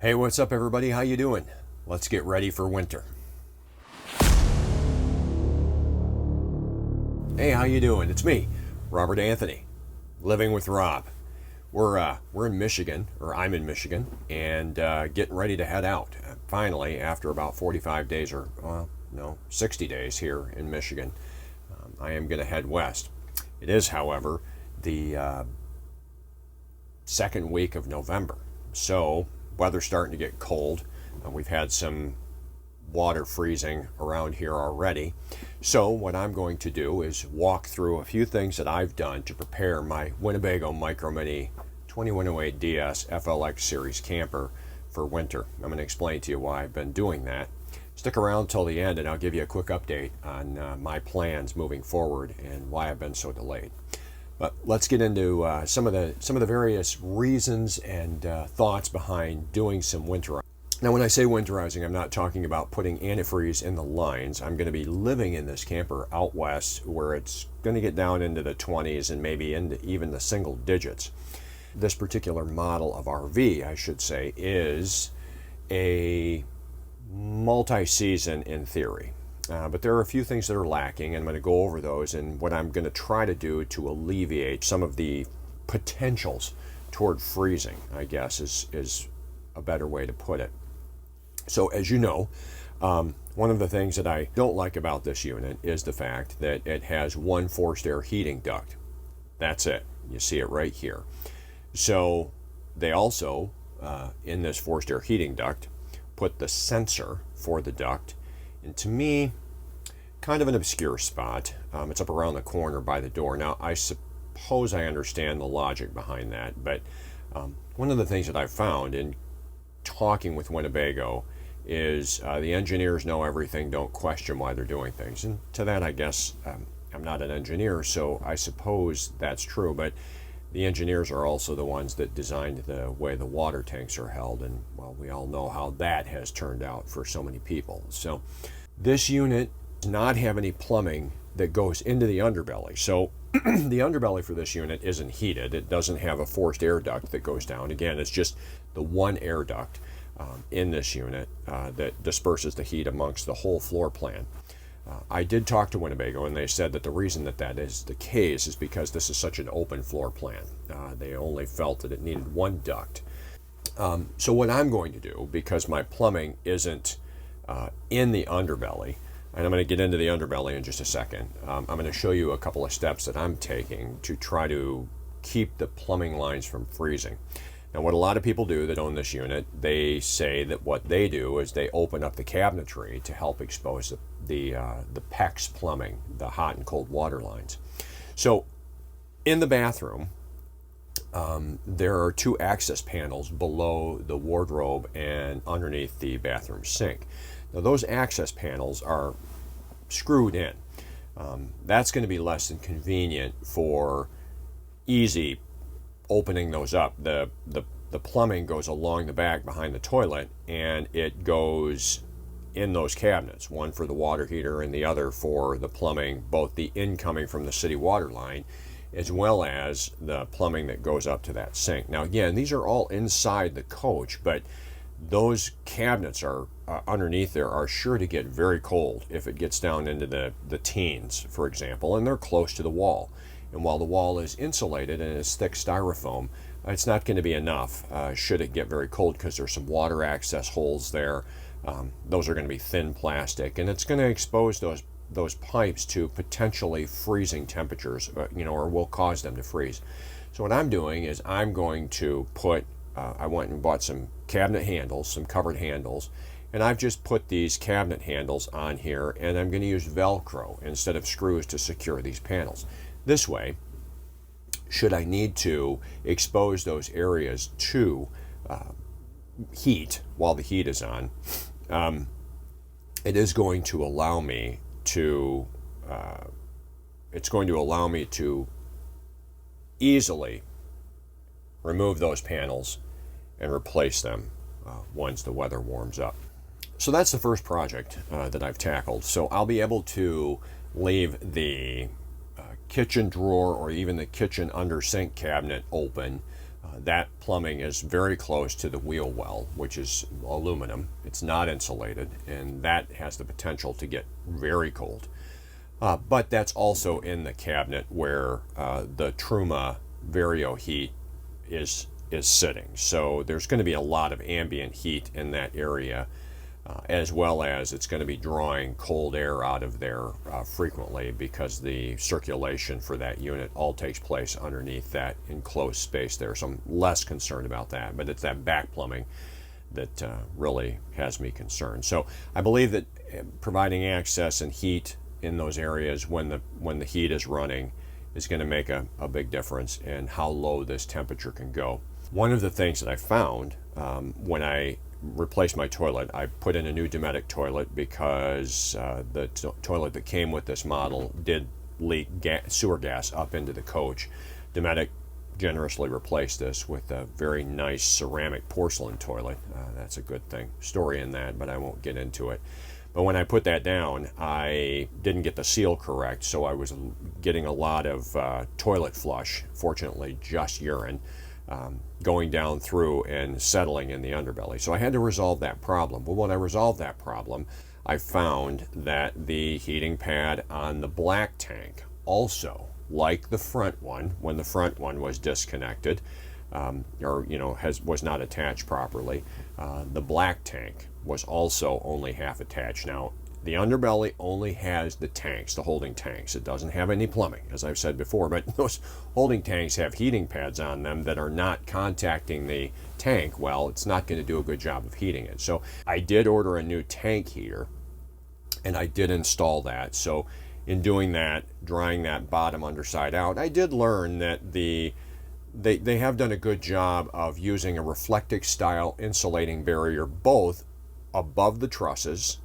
Hey, what's up everybody? How you doing? Let's get ready for winter. Hey, how you doing? It's me, Robert Anthony, living with Rob. We're in Michigan, or I'm in Michigan, and getting ready to head out. Finally, after about 45 days, or 60 days here in Michigan, I am going to head west. It is, however, the second week of November, so weather's starting to get cold. We've had some water freezing around here already. So what I'm going to do is walk through a few things that I've done to prepare my Winnebago Micro Mini 2108 DS FLX series camper for winter. I'm going to explain to you why I've been doing that. Stick around till the end and I'll give you a quick update on my plans moving forward and why I've been so delayed. But let's get into some of the various reasons and thoughts behind doing some winterizing. Now, when I say winterizing, I'm not talking about putting antifreeze in the lines. I'm going to be living in this camper out west where it's going to get down into the 20s and maybe into even the single digits. This particular model of RV, I should say, is a multi-season in theory. But there are a few things that are lacking, and I'm going to go over those and what I'm going to try to do to alleviate some of the potentials toward freezing, I guess, is a better way to put it. So as you know, one of the things that I don't like about this unit is the fact that it has one forced air heating duct. That's it. You see it right here. So they also, in this forced air heating duct, put the sensor for the duct, and to me, kind of an obscure spot. It's up around the corner by the door. Now, I suppose I understand the logic behind that, but one of the things that I've found in talking with Winnebago is the engineers know everything, don't question why they're doing things. And to that, I guess, I'm not an engineer, so I suppose that's true, but the engineers are also the ones that designed the way the water tanks are held, and well, we all know how that has turned out for so many people. So this unit does not have any plumbing that goes into the underbelly. So the underbelly for this unit isn't heated. It doesn't have a forced air duct that goes down. Again, it's just the one air duct in this unit that disperses the heat amongst the whole floor plan. I did talk to Winnebago, and they said that the reason that is the case is because this is such an open floor plan. They only felt that it needed one duct. So what I'm going to do, because my plumbing isn't in the underbelly, and I'm going to get into the underbelly in just a second, I'm going to show you a couple of steps that I'm taking to try to keep the plumbing lines from freezing. Now, what a lot of people do that own this unit, they say that what they do is they open up the cabinetry to help expose the PEX plumbing, the hot and cold water lines. So in the bathroom, there are two access panels below the wardrobe and underneath the bathroom sink. Now, those access panels are screwed in. That's going to be less than convenient for easy opening those up. The plumbing goes along the back behind the toilet, and it goes in those cabinets, one for the water heater and the other for the plumbing, both the incoming from the city water line as well as the plumbing that goes up to that sink. Now again, these are all inside the coach, but those cabinets are underneath there are sure to get very cold if it gets down into the teens, for example, and they're close to the wall. And while the wall is insulated and is thick styrofoam, it's not going to be enough should it get very cold, because there's some water access holes there. Those are going to be thin plastic, and it's going to expose those pipes to potentially freezing temperatures, or will cause them to freeze. So what I'm doing is I'm going to put, I went and bought some cabinet handles, some covered handles, and I've just put these cabinet handles on here, and I'm going to use Velcro instead of screws to secure these panels. This way, should I need to expose those areas to heat while the heat is on, it is going to allow me to easily remove those panels and replace them once the weather warms up. So that's the first project that I've tackled. So I'll be able to leave the kitchen drawer or even the kitchen under sink cabinet open That plumbing is very close to the wheel well, which is aluminum. It's not insulated, and that has the potential to get very cold. But that's also in the cabinet where the Truma Vario heat is sitting. So there's going to be a lot of ambient heat in that area, as well as it's going to be drawing cold air out of there frequently, because the circulation for that unit all takes place underneath that enclosed space there. So I'm less concerned about that, but it's that back plumbing that really has me concerned. So I believe that providing access and heat in those areas when the heat is running is going to make a big difference in how low this temperature can go. One of the things that I found when I replaced my toilet, I put in a new Dometic toilet because the toilet that came with this model did leak sewer gas up into the coach. Dometic generously replaced this with a very nice ceramic porcelain toilet. That's a good story in that, but I won't get into it. But when I put that down, I didn't get the seal correct, so I was getting a lot of toilet flush, fortunately just urine, going down through and settling in the underbelly. So I had to resolve that problem. But when I resolved that problem, I found that the heating pad on the black tank also, like the front one, when the front one was disconnected, was not attached properly, the black tank was also only half attached. Now, the underbelly only has the tanks, the holding tanks. It doesn't have any plumbing, as I've said before, but those holding tanks have heating pads on them that are not contacting the tank. Well, it's not going to do a good job of heating it. So I did order a new tank heater, and I did install that. So in doing that, drying that bottom underside out, I did learn that they have done a good job of using a Reflectix style insulating barrier both above the trusses,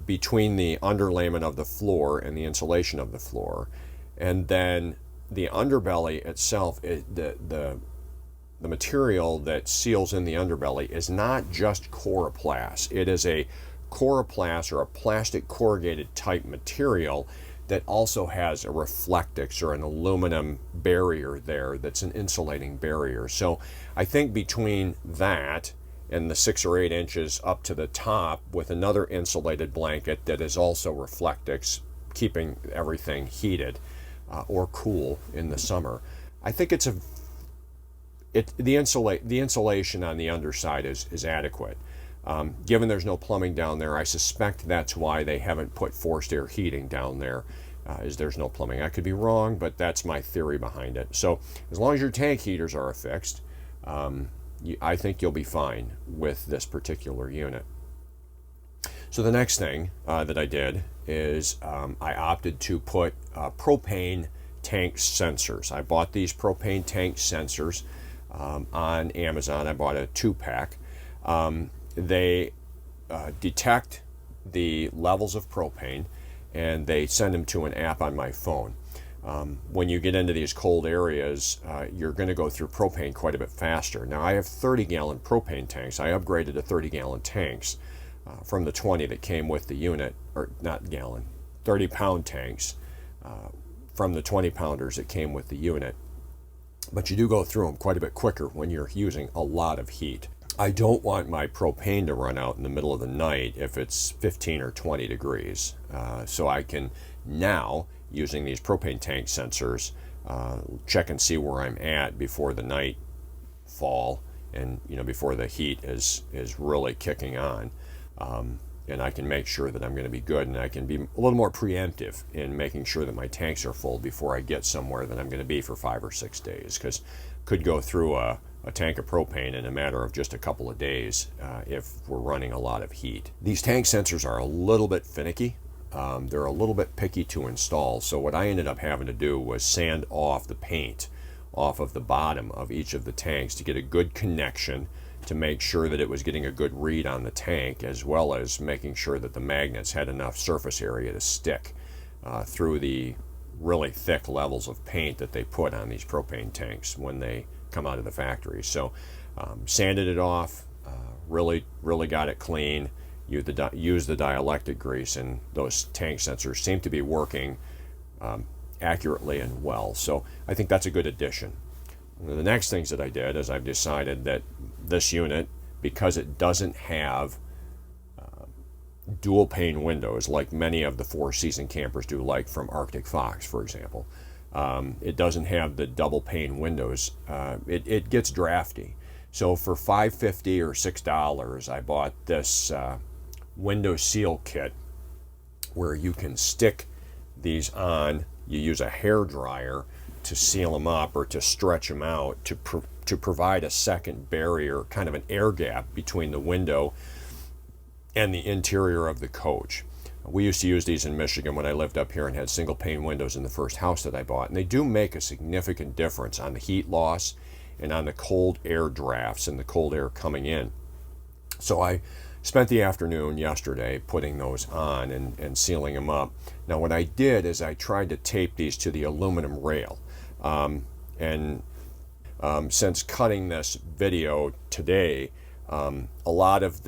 between the underlayment of the floor and the insulation of the floor, and then the underbelly itself. The material that seals in the underbelly is not just coroplast. It is a coroplast, or a plastic corrugated type material, that also has a Reflectix or an aluminum barrier there that's an insulating barrier. So I think between that and the 6 or 8 inches up to the top with another insulated blanket that is also Reflectix, keeping everything heated or cool in the summer, I think the insulation on the underside is adequate. Given there's no plumbing down there, I suspect that's why they haven't put forced air heating down there, is there's no plumbing. I could be wrong, but that's my theory behind it. So as long as your tank heaters are affixed, I think you'll be fine with this particular unit. So the next thing that I did is I opted to put propane tank sensors. I bought these propane tank sensors on Amazon. I bought a 2-pack. They detect the levels of propane, and they send them to an app on my phone. When you get into these cold areas, you're going to go through propane quite a bit faster. Now, I have 30-gallon propane tanks. I upgraded to 30-gallon tanks from the 20 that came with the unit, or not gallon, 30-pound tanks from the 20-pounders that came with the unit. But you do go through them quite a bit quicker when you're using a lot of heat. I don't want my propane to run out in the middle of the night if it's 15 or 20 degrees. So I can now, using these propane tank sensors, check and see where I'm at before the night fall, and before the heat is really kicking on, and I can make sure that I'm going to be good, and I can be a little more preemptive in making sure that my tanks are full before I get somewhere that I'm going to be for 5 or 6 days, because could go through a tank of propane in a matter of just a couple of days if we're running a lot of heat. These tank sensors are a little bit finicky. They're a little bit picky to install, so what I ended up having to do was sand off the paint off of the bottom of each of the tanks to get a good connection, to make sure that it was getting a good read on the tank, as well as making sure that the magnets had enough surface area to stick through the really thick levels of paint that they put on these propane tanks when they come out of the factory. So sanded it off, really got it clean, used the dielectric grease, and those tank sensors seem to be working accurately and well. So I think that's a good addition. The next things that I did is I've decided that this unit, because it doesn't have dual pane windows like many of the four-season campers do, like from Arctic Fox, for example. It doesn't have the double pane windows. It gets drafty. So for $5.50 or $6, I bought this window seal kit where you can stick these on. You use a hair dryer to seal them up or to stretch them out to provide a second barrier, kind of an air gap between the window and the interior of the coach. We used to use these in Michigan when I lived up here and had single pane windows in the first house that I bought, and they do make a significant difference on the heat loss and on the cold air drafts and the cold air coming in. So I spent the afternoon yesterday putting those on and sealing them up. Now what I did is I tried to tape these to the aluminum rail, since cutting this video today, a lot of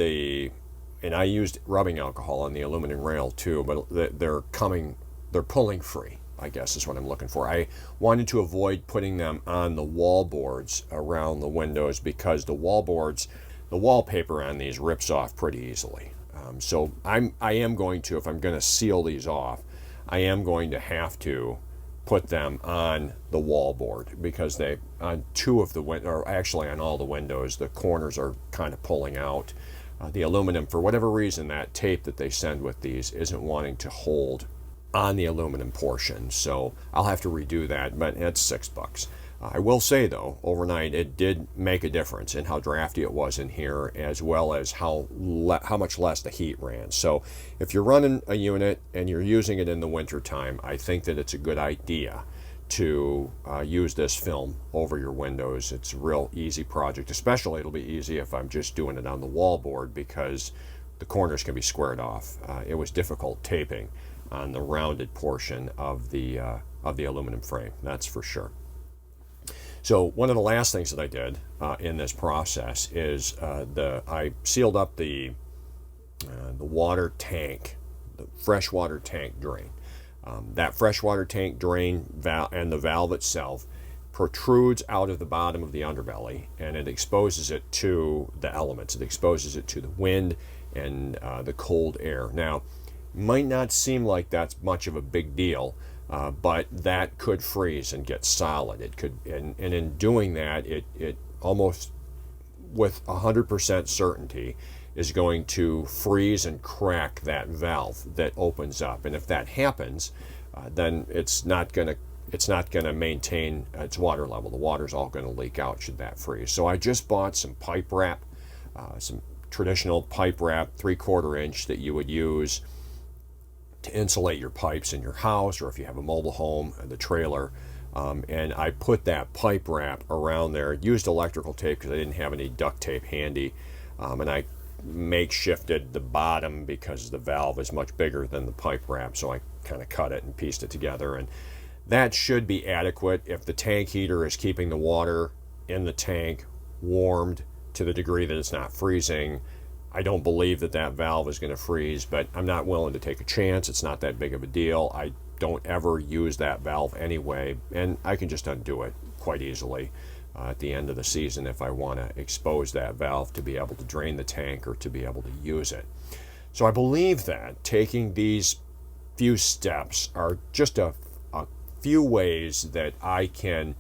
and I used rubbing alcohol on the aluminum rail too, but they're pulling free, I guess is what I'm looking for. I wanted to avoid putting them on the wall boards around the windows because the wallpaper on these rips off pretty easily. So I am going to, if I'm going to seal these off, I am going to have to put them on the wall board because on two of the or actually on all the windows, the corners are kind of pulling out. The aluminum, for whatever reason, that tape that they send with these isn't wanting to hold on the aluminum portion, so I'll have to redo that, but it's $6. I will say though, overnight it did make a difference in how drafty it was in here, as well as how much less the heat ran. So if you're running a unit and you're using it in the winter time, I think that it's a good idea to use this film over your windows. It's a real easy project, especially it'll be easy if I'm just doing it on the wall board because the corners can be squared off. It was difficult taping on the rounded portion of the aluminum frame, that's for sure. So one of the last things that I did in this process is I sealed up the water tank, the freshwater tank drain. That freshwater tank drain valve and the valve itself protrudes out of the bottom of the underbelly, and it exposes it to the elements. It exposes it to the wind and the cold air. Now, might not seem like that's much of a big deal, but that could freeze and get solid. It could, and in doing that, it almost with 100% certainty is going to freeze and crack that valve that opens up. And if that happens, then it's not going to maintain its water level. The water's all going to leak out should that freeze. So I just bought some pipe wrap, some traditional pipe wrap, 3/4 inch that you would use to insulate your pipes in your house, or if you have a mobile home, the trailer. And I put that pipe wrap around there. Used electrical tape because I didn't have any duct tape handy, and I makeshifted the bottom because the valve is much bigger than the pipe wrap, so I kind of cut it and pieced it together, and that should be adequate. If the tank heater is keeping the water in the tank warmed to the degree that it's not freezing, I don't believe that valve is going to freeze, but I'm not willing to take a chance. It's not that big of a deal. I don't ever use that valve anyway, and I can just undo it quite easily at the end of the season if I want to expose that valve to be able to drain the tank or to be able to use it. So I believe that taking these few steps are just a few ways that I can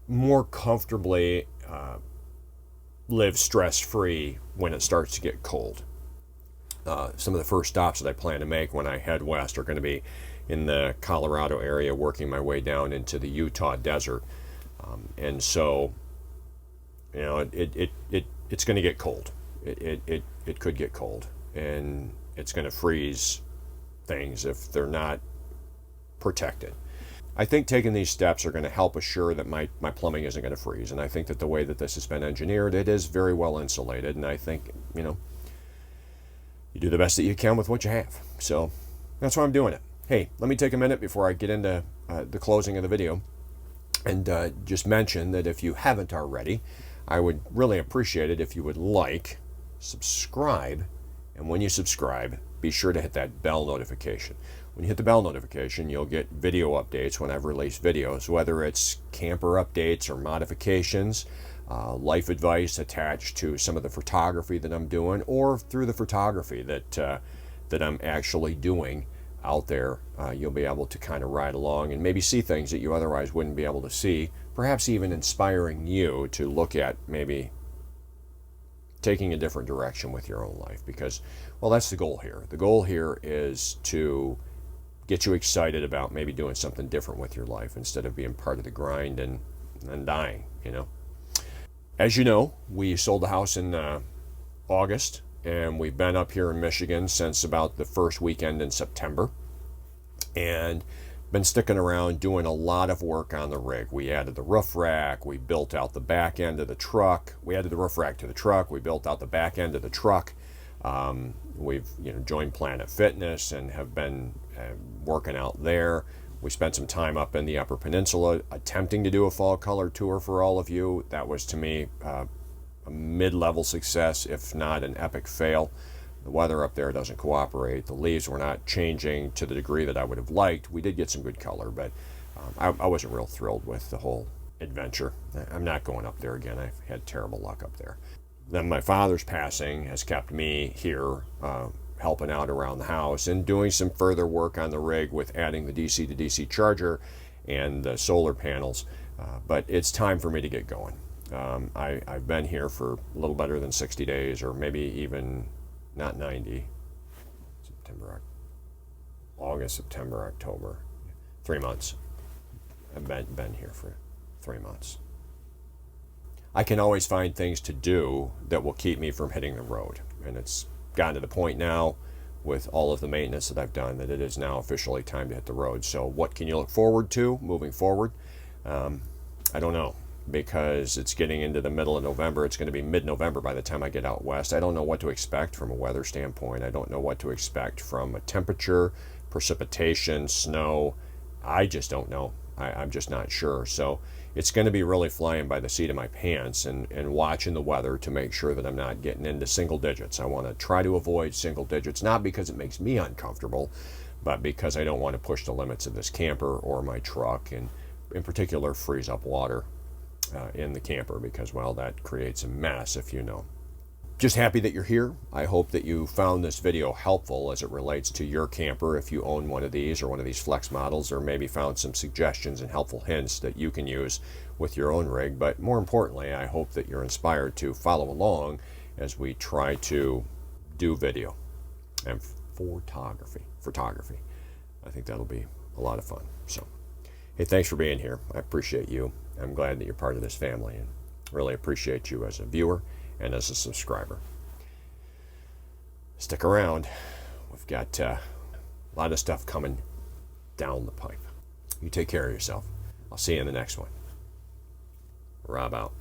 more comfortably live stress-free when it starts to get cold. Some of the first stops that I plan to make when I head west are going to be in the Colorado area, working my way down into the Utah desert. And so, you know, it's going to get cold. It could get cold, and it's going to freeze things if they're not protected. I think taking these steps are going to help assure that my plumbing isn't going to freeze, and I think that the way that this has been engineered, it is very well insulated, and I think, you know, you do the best that you can with what you have. So that's why I'm doing it. Hey, let me take a minute before I get into the closing of the video and just mention that if you haven't already, I would really appreciate it if you would like, subscribe, and when you subscribe, be sure to hit that bell notification. when you hit the bell notification, you'll get video updates when I've released videos, whether it's camper updates or modifications, life advice attached to some of the photography that I'm doing, or through the photography that I'm actually doing out there. You'll be able to kind of ride along and maybe see things that you otherwise wouldn't be able to see, perhaps even inspiring you to look at maybe taking a different direction with your own life, because, well, that's the goal here. The goal here is to get you excited about maybe doing something different with your life instead of being part of the grind and dying, you know. As you know, we sold the house in August, and we've been up here in Michigan since about the first weekend in September, and been sticking around doing a lot of work on the rig. We added the roof rack, we built out the back end of the truck. We added the roof rack to the truck, we built out the back end of the truck. We've joined Planet Fitness and have been working out there. We spent some time up in the Upper Peninsula attempting to do a fall color tour for all of you. That was, to me, a mid-level success, if not an epic fail. The weather up there doesn't cooperate. The leaves were not changing to the degree that I would have liked. We did get some good color, but I wasn't real thrilled with the whole adventure. I'm not going up there again. I've had terrible luck up there. Then my father's passing has kept me here helping out around the house and doing some further work on the rig with adding the DC to DC charger and the solar panels. But it's time for me to get going. I've been here for a little better than 60 days, or maybe even not 90. August, September, October. 3 months. I've been here for 3 months. I can always find things to do that will keep me from hitting the road. And it's gotten to the point now with all of the maintenance that I've done that it is now officially time to hit the road. So what can you look forward to moving forward? I don't know, because it's getting into the middle of November. It's going to be mid-November by the time I get out west. I don't know what to expect from a weather standpoint. I don't know what to expect from a temperature, precipitation, snow. I just don't know. I'm just not sure. So it's going to be really flying by the seat of my pants and watching the weather to make sure that I'm not getting into single digits. I want to try to avoid single digits, not because it makes me uncomfortable, but because I don't want to push the limits of this camper or my truck, and in particular freeze up water in the camper, because, well, that creates a mess, if you know. Just happy that you're here. I hope that you found this video helpful as it relates to your camper if you own one of these or one of these Flex models, or maybe found some suggestions and helpful hints that you can use with your own rig. But more importantly, I hope that you're inspired to follow along as we try to do video and photography. I think that'll be a lot of fun. So, hey, thanks for being here. I appreciate you. I'm glad that you're part of this family, and really appreciate you as a viewer and as a subscriber. Stick around. We've got a lot of stuff coming down the pipe. You take care of yourself. I'll see you in the next one. Rob out.